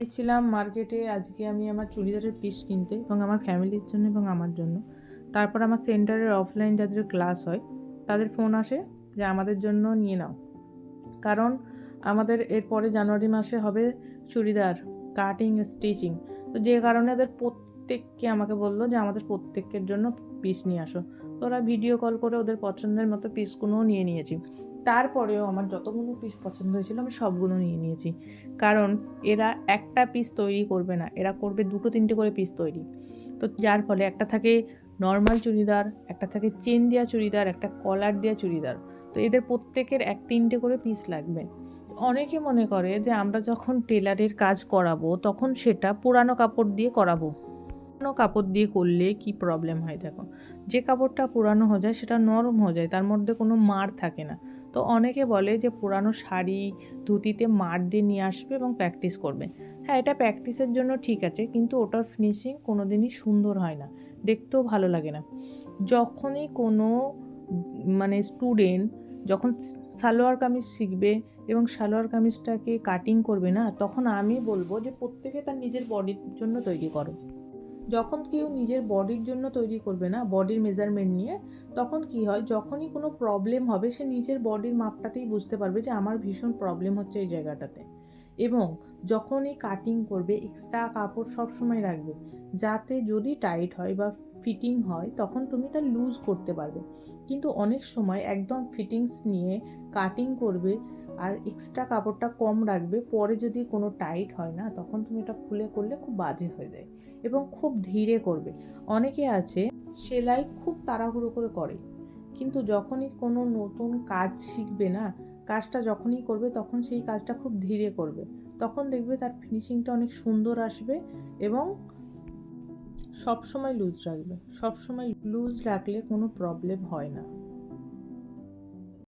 গেছিলাম মার্কেটে আজকে আমি আমার চুড়িদারের পিস কিনতে এবং আমার ফ্যামিলির জন্য এবং আমার জন্য। তারপর আমার সেন্টারের অফলাইন যাদের ক্লাস হয় তাদের ফোন আসে যে আমাদের জন্য নিয়ে নাও, কারণ আমাদের এরপরে জানুয়ারি মাসে হবে চুড়িদার কাটিং স্টিচিং। তো যে কারণে ওদের প্রত্যেককে আমাকে বললো যে আমাদের প্রত্যেকের জন্য পিস নিয়ে আসো। তো ওরা ভিডিও কল করে ওদের পছন্দের মতো পিসগুলোও নিয়ে নিয়েছি। তারপরেও আমার যতগুলো পিস পছন্দ হয়েছিল আমি সবগুলো নিয়ে নিয়েছি, কারণ এরা একটা পিস তৈরি করবে না, এরা করবে 2-3টে করে পিস তৈরি। তো যার ফলে একটা থাকে নর্মাল চুড়িদার, একটা থাকে চেন দেওয়া চুড়িদার, একটা কলার দেওয়া চুড়িদার। তো এদের প্রত্যেকের 1-3টে করে পিস লাগবে। অনেকে মনে করে যে আমরা যখন টেলারের কাজ করাবো তখন সেটা পুরানো কাপড় দিয়ে করাবো। পুরানো কাপড় দিয়ে করলে কি প্রবলেম হয় দেখো, যে কাপড়টা পুরানো হয়ে যায় সেটা নরম হয়ে যায়, তার মধ্যে কোনো মাড় থাকে না। তো অনেকে বলে যে পুরানো শাড়ি ধুতিতে মাড় দিয়ে নিয়ে আসবে এবং প্র্যাকটিস করবে। হ্যাঁ, এটা প্র্যাকটিসের জন্য ঠিক আছে, কিন্তু ওটার ফিনিশিং কোনো দিনই সুন্দর হয় না, দেখতেও ভালো লাগে না। যখনই কোনো স্টুডেন্ট যখন সালোয়ার কামিজ শিখবে এবং সালোয়ার কামিজটাকে কাটিং করবে না, তখন আমি বলবো যে প্রত্যেকে তার নিজের বডির জন্য তৈরি করো। যখন কেউ নিজের বডির জন্য তৈরি করবে না বডির মেজারমেন্ট নিয়ে, তখন কি হয়, যখনই কোনো প্রবলেম হবে সে নিজের বডির মাপটাতেই বুঝতে পারবে যে আমার ভীষণ প্রবলেম হচ্ছে এই জায়গাটাতে। এবং যখনই কাটিং করবে এক্সট্রা কাপড় সব সময় রাখবে, যাতে যদি টাইট হয় বা ফিটিং হয় তখন তুমি তা লুজ করতে পারবে। কিন্তু অনেক সময় একদম ফিটিংস নিয়ে কাটিং করবে আর এক্সট্রা কাপড়টা কম রাখবে, পরে যদি কোনো টাইট হয় না তখন তুমি এটা খুলে করলে খুব বাজে হয়ে যায়। এবং খুব ধীরে করবে। অনেকে আছে সেলাই খুব তাড়াহুড়ো করে, কিন্তু যখনই কোনো নতুন কাজ শিখবে না, কাজটা যখনই করবে তখন সেই কাজটা খুব ধীরে করবে, তখন দেখবে তার ফিনিশিংটা অনেক সুন্দর আসবে। এবং সব সময় লুজ রাখবে, সব সময় লুজ রাখলে কোনো প্রবলেম হয় না।